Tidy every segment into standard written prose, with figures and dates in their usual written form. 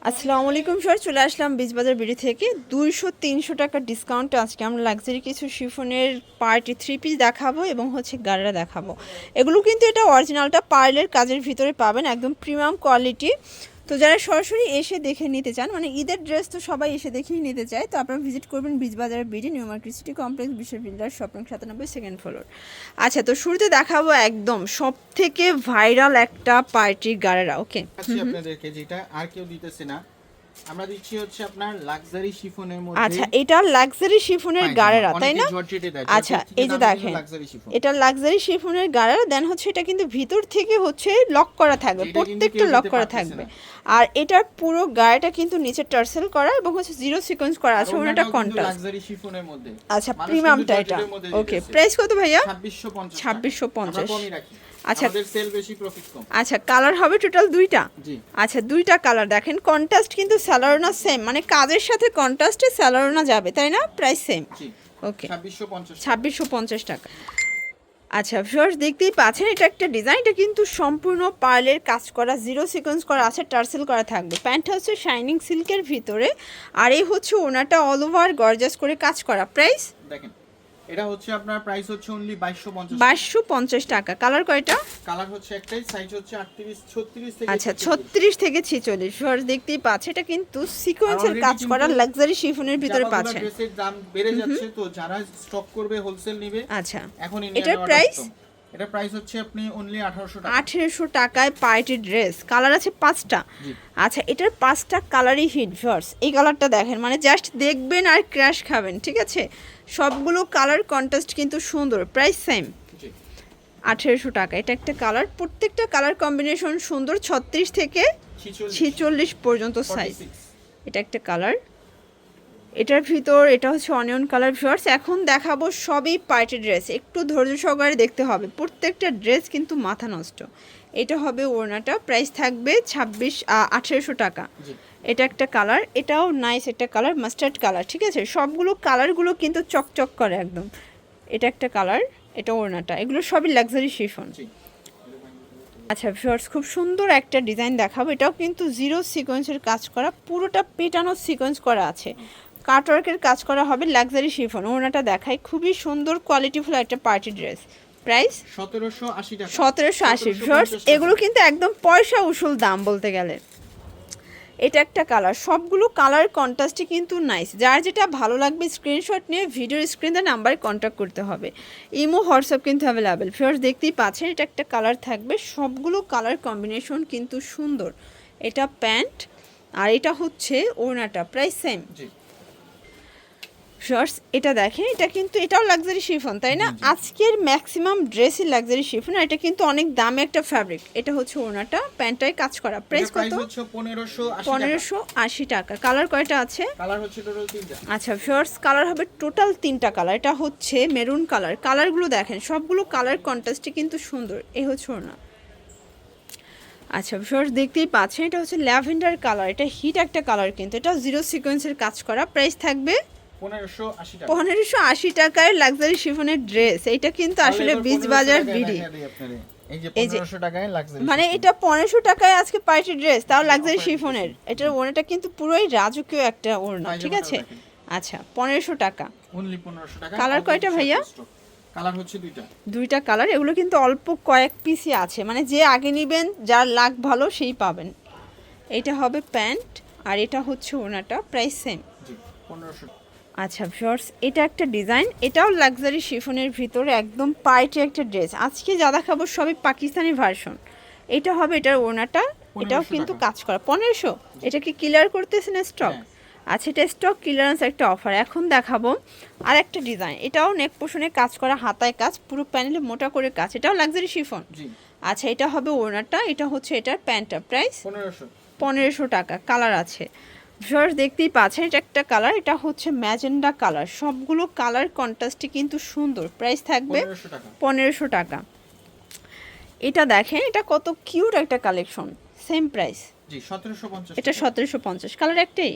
আসসালামু আলাইকুম স্যার, চলে আসলাম বীজবাজার বিডি থেকে 200-300 টাকা ডিসকাউন্টে আজকে আমরা লাক্সারি কিছু শিফনের পার্টি 3 পিস দেখাবো এবং হচ্ছে গাড়িরা দেখাবো। এগুলো কিন্তু এটা অরিজিনালটা পার্লের কাজের ভিতরে পাবেন, একদম প্রিমিয়াম কোয়ালিটি। তো যারা সরাসরি এসে দেখে নিতে চান, মানে ঈদের ড্রেস তো সবাই এসে দেখেই নিতে চায়, তো আপনারা ভিজিট করবেন Bijbazar BD, New Market City Complex, বিশ্ব বিল্ডার, শপিং 97 সেকেন্ড ফ্লোর। আচ্ছা, তো শুরুতে দেখাবো একদম সব থেকে ভাইরাল একটা পার্টি গাড়িরা। ওকে, আপনাদেরকে যেটা আর কেউ দিতেছে না, আমরা দিচ্ছি হচ্ছে আপনার লাক্সারি শিফনের মধ্যে। আচ্ছা, এটা লাক্সারি শিফনের গাড়িরা, তাই না? আচ্ছা, এই যে দেখেন, এটা লাক্সারি শিফনের গাড়িরা। দেন হচ্ছে এটা কিন্তু ভিতর থেকে হচ্ছে লক করা থাকবে, প্রত্যেকটা লক করা থাকবে। আর এটার পুরো গাড়িটা কিন্তু নিচে টার্সেল করা এবং হচ্ছে জিরো সিকোয়েন্স করা আছে, ওনাটা কন্ট্রাস্ট লাক্সারি শিফনের মধ্যে। আচ্ছা, প্রিমিয়ামটা এটা। ওকে, প্রাইস কত ভাইয়া? 2650। আচ্ছা, আমাদের সেল বেশি, প্রফিট কম। আচ্ছা, কালার হবে টোটাল দুইটা। জি, আচ্ছা, দুইটা কালার দেখেন, কন্ট্রাস্ট কিন্তু স্যালারোনা সেম, মানে কাজের সাথে কন্ট্রাস্টে স্যালারোনা যাবে, তাই না? Price same. জি, ওকে, 2650 টাকা। আচ্ছা ভিউয়ার্স, দেখতেই পাচ্ছেন এটা একটা ডিজাইন, এটা কিন্তু সম্পূর্ণ পার্লের কাজ করা, জিরো সিকোয়েন্স করা আছে, টার্সেল করা থাকবে। প্যান্টটা হচ্ছে শাইনিং সিল্কের ভিতরে, আর এই হচ্ছে ওনাটা অল ওভার গর্জাস করে কাজ করা। প্রাইস দেখেন, এটা হচ্ছে আপনার প্রাইস হচ্ছে অনলি 2250 টাকা। কালার কয়টা? কালার হচ্ছে একটাই, সাইজ হচ্ছে 38 36 থেকে। আচ্ছা, 36 থেকে 46। ভিউয়ার্স দেখতেই পাচ্ছেন এটা কিন্তু সিকোয়েন্সের কাজ করা লাক্সারি শিফনের ভিতরে পাচ্ছেন। ড্রেসের দাম বেড়ে যাচ্ছে, তো যারা স্টক করবে হোলসেল নেবে। আচ্ছা, এখন এটার প্রাইস? এটা প্রাইস হচ্ছে আপনি অনলি 1800 টাকা। 1800 টাকায় পার্টি ড্রেস। কালার আছে 5টা। আচ্ছা, এটার 5টা কালারই হিট ভিউয়ার্স। এই কালারটা দেখেন, মানে জাস্ট দেখবেন আর ক্র্যাশ খাবেন, ঠিক আছে? সবগুলো কালার কন্ট্রাস্ট কিন্তু সুন্দর। প্রাইস সেম, 1800 টাকা। এটা একটা কালার, প্রত্যেকটা কালার কম্বিনেশন সুন্দর, 36 থেকে 46 পর্যন্ত সাইজ। এটা একটা কালার, এটার ভিতর এটা হচ্ছে অনিয়ন কালার। ভিউয়ার্স এখন দেখাবো সবই পার্টি ড্রেস, একটু ধৈর্য সহকারে দেখতে হবে, প্রত্যেকটা ড্রেস কিন্তু মাথা নষ্ট। এটা হবে ওড়নাটা, প্রাইস থাকবে 1800 টাকা। এটা একটা কালার, এটাও নাইস একটা কালার, মাস্টার্ড কালার, ঠিক আছে? সবগুলো কালারগুলো কিন্তু চকচক করে একদম। এটা একটা কালার, এটা ওড়নাটা, এগুলো সবই লাক্সারি শিফন। আচ্ছা ভিউয়ার্স, খুব সুন্দর একটা ডিজাইন দেখাবো, এটাও কিন্তু জিরো সিকোয়েন্সের কাজ করা, পুরোটা পেটানো সিকোয়েন্স করা আছে, কাটওয়ার্কের কাজ করা হবে, লাক্সারি শিফন। ওড়নাটা দেখাই, খুবই সুন্দর কোয়ালিটিফুল একটা পার্টি ড্রেস। প্রাইস 1780 টাকা। 1780। ভিউয়ার্স এগুলো কিন্তু একদম পয়সা উসুল দাম বলতে গেলে। এটা একটা কালার, সবগুলো কালার কন্ট্রাস্টই কিন্তু নাইস। যার যেটা ভালো লাগবে স্ক্রিনশট নিয়ে ভিডিওর স্ক্রিনে নাম্বারে কন্ট্যাক্ট করতে হবে। ইমো হোয়াটসঅ্যাপ কিন্তু অ্যাভেলেবেল। ভিউয়ার্স দেখতেই পাচ্ছেন এটা একটা কালার থাকবে, সবগুলো কালার কম্বিনেশন কিন্তু সুন্দর। এটা প্যান্ট আর এটা হচ্ছে ওড়নাটা, প্রাইস সেম। ভিউয়ার্স এটা দেখেন, এটা কিন্তু এটাও লাক্সারি শিফন, তাই না? আজকের ম্যাক্সিমাম ড্রেসই লাক্সারি শিফন, আর এটা কিন্তু অনেক দামি একটা ফ্যাব্রিক। এটা হচ্ছে ওড়নাটা, প্যান্টটাই কাজ করা। প্রাইস কত? 1580 টাকা। কালার কয়টা আছে? কালার হচ্ছে টোটাল 3টা। আচ্ছা ভিউয়ার্স, কালার হবে টোটাল 3টা কালার। এটা হচ্ছে মেরুন কালার। কালারগুলো দেখেন, সবগুলো কালার কন্ট্রাস্টই কিন্তু সুন্দর। এই হচ্ছে ওড়না। আচ্ছা ভিউয়ার্স দেখতেই পাচ্ছেন এটা হচ্ছে ল্যাভেন্ডার কালার, এটা হিট একটা কালার, কিন্তু এটা জিরো সিকোয়েন্সের কাজ করা। প্রাইস থাকবে 1580 টাকায় লাক্সারি শিফনের ড্রেস। এটা কিন্তু আসলে বীজবাজার বিডি, এই যে 1500 টাকায় লাক্সারি, মানে এটা 1500 টাকায় আজকে পার্টি ড্রেস, তাও লাক্সারি শিফনের। এটার ওড়নাটা কিন্তু পুরোই রাজকীয় একটা ওড়না, ঠিক আছে? আচ্ছা, 1500 টাকা, অনলি 1500 টাকা। কালার কয়টা ভাইয়া? কালার হচ্ছে দুইটা কালার। এগুলো কিন্তু অল্প কয়েক পিসই আছে, মানে যে আগে নেবেন, যার লাক ভালো সেই পাবেন। এটা হবে প্যান্ট আর এটা হচ্ছে ওড়নাটা, প্রাইস সেম। 1500। আচ্ছা ভিউয়ার্স এটা একটা ডিজাইন, এটাও লাক্সারি শিফনের ভিতরে একদম পার্টি একটা ড্রেস। আজকে যা দেখাবো সবই পাকিস্তানি ভার্সন। এটা হবে এটার ওড়নাটা, এটাও কিন্তু কাজ করা। 1500। এটা কি ক্লিয়ার করতেছেন স্টক? আচ্ছা, এটা স্টক ক্লিয়ারেন্স একটা অফার। এখন দেখাবো আর একটা ডিজাইন, এটাও নেক পোষণে কাজ করা, হাতায় কাজ, পুরো প্যানেলে মোটা করে কাজ, এটাও লাক্সারি শিফন। আচ্ছা, এটা হবে ওড়নাটা, এটা হচ্ছে এটার প্যান্টটা। প্রাইস 1500 টাকা। কালার আছে ভিউয়ার্স দেখতেই পাচ্ছেন, এটা একটা কালার, এটা হচ্ছে ম্যাজেন্ডা কালার। সবগুলো কালার কন্ট্রাস্টই কিন্তু সুন্দর। প্রাইস থাকবে 1500 টাকা। এটা দেখেন, এটা কত কিউট একটা কালেকশন, সেম প্রাইস। জি, 1750। এটা 1750। কালার একটাই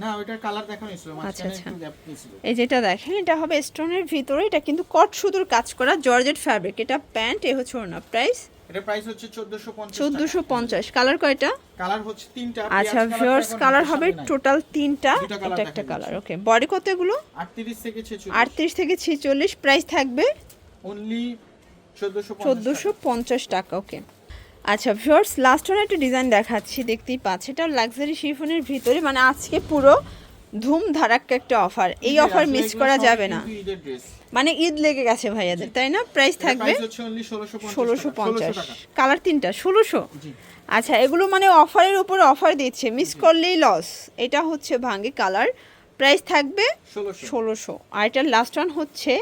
না, ওইটার কালার দেখানো ছিল, মাঝখানে একটু গ্যাপ ছিল। এই যেটা দেখেন, এটা হবে স্টোনের ভিতরে, এটা কিন্তু কট সুতোর কাজ করা জর্জেট ফ্যাব্রিক। এটা প্যান্ট, এ হচ্ছে ওড়না। প্রাইস এটা প্রাইস হচ্ছে 1450 1450। কালার কয়টা? কালার হচ্ছে তিনটা। আচ্ছা ভিউয়ার্স, কালার হবে টোটাল তিনটা, দুইটা এটা colour একটা দেখাই কালার। দিচ্ছি। ওকে, বডি কত এগুলো? 38 থেকে 46। 38 থেকে 46, প্রাইস থাকবে অনলি 1450 1450 টাকা। ওকে আচ্ছা ভিউয়ার্স, লাস্ট ওয়ান একটা ডিজাইন দেখাচ্ছি, দেখতেই পাচ্ছি এটা লাক্সারি শিফনের ভিতরে, মানে আজকে পুরো ধুম ধারাক্কা একটা অফার, এই অফার মিস করা যাবে না। ঈদের ড্রেস, মানে ঈদ লেগে গেছে ভাইয়াদের, তাই না? প্রাইস থাকবে প্রাইস হচ্ছে অনলি 1650। টাকা। কালার তিনটা 1600। জি আচ্ছা, এগুলো মানে অফারের উপর অফার দিচ্ছে, মিস করলেই লস। এটা হচ্ছে ভাঙ্গি কালার, প্রাইস থাকবে 1600। আর এটার লাস্ট ওয়ান হচ্ছে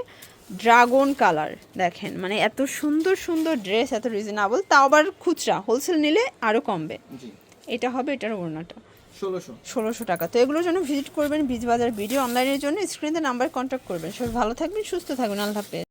ড্রাগন কালার। দেখেন মানে এত সুন্দর সুন্দর ড্রেস, এত রিজনেবল, তাও আবার খুচরা, হোলসেল নিলে আরও কমবে। জি এটা হবে এটার ওড়নাটা 1600 টাকা। তো এগুলোর জন্য ভিজিট করবেন বীজ বাজার ভিডিও, অনলাইনের জন্য স্ক্রিনে নাম্বার কন্ট্যাক্ট করবেন। সবাই ভালো থাকবেন, সুস্থ থাকবেন, আল্লাহ হাফেজ।